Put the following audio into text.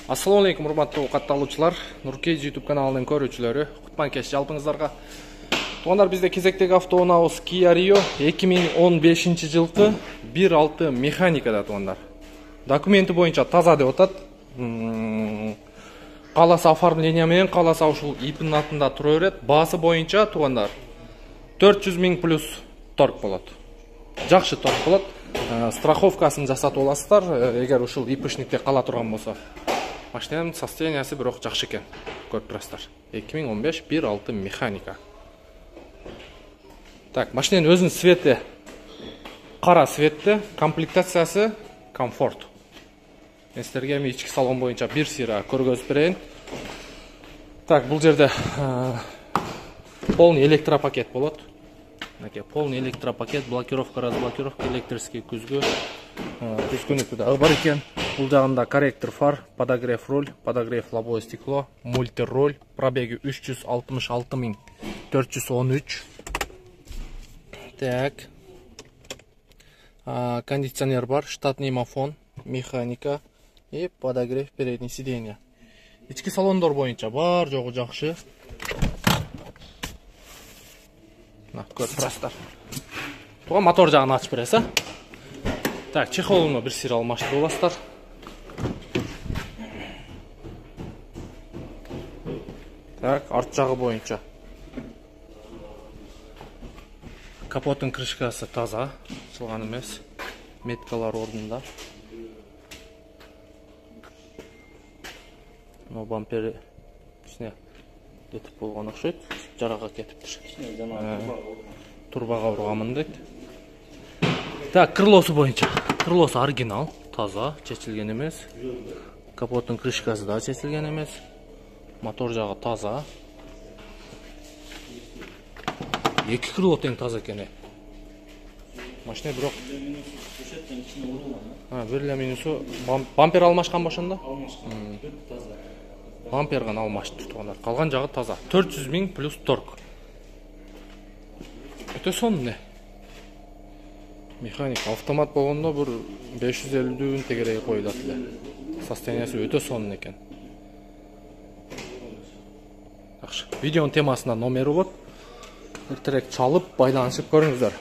Assalamu alaikum, урматтуу катталуучулар. Нуркейз YouTube каналынын көрүүчүлөрү, кутман кеч жалпыңыздарга. Тугандар, бизде кезектеги автоунаабыз Kia Rio 2015 жылкы 1.6 механикада тугандар. Документи боюнча таза деп атат. Каласа оформление менен каласа ушул ИПнин атында тура берет. Баасы боюнча тугандар 400 000 плюс торг болот. Жакшы торг болот. Страховкасын жасатып аласыздар, эгер ушул ИПшникте кала турган болсо. Машинанын состояниясы бирок жакшы экен. Көрүп турасыздар. 2015 1.6 механика. Так, машинанын өзүнүн цвети кара цветте, комплектациясы комфорт. Мен силерге ички салон боюнча бир сыйра көргөзүп берейин. Так, бул жерде полный электропакет болот. Полный электропакет, блокировка, разблокировка, электрический күзгү. Күзгүнүкү да бар экен. Бул жагында корректор фар, подогрев руль, подогрев лобовое стекло, мультируль, пробеги 366 413. Так. Кондиционер бар, штатный мафон, механика и подогрев передней сиденья. Ички салондор боюнча бар жогу жакшы. Көрүп турасыздар. Туга мотор жагын ачып бересиз. Так, чехолуну бир сыйра алмаштырып аласыздар. Так, арт жагы боюнча капоттун крышкасы таза, чылган эмес. Меткалар ордунда. Но бампери кичине кетип болгон окшойт. Жарага кетиптир. Турбага урганмын дейт. Так, крылосу боюнча. Крылосу оригинал, таза, чечилген эмес. Капоттун крышкасы да чечилген эмес. Мотор жагы таза. Эки крыло тең таза экен. Машина бирок бир эле минусу бампер алмашкан ошондо? Алмашкан. Таза. Бампер гана алмашты тугандар. Калган жагы таза. 400 000 плюс торг. Өтө сонун. Механик автомат болгондо бир 550 тегереги коюлат эле. Состояниясы өтө сонун экен. Жакшы. Видеонун темасында номери болот. Эртерээк чалып, байланышып көрүңүздөр.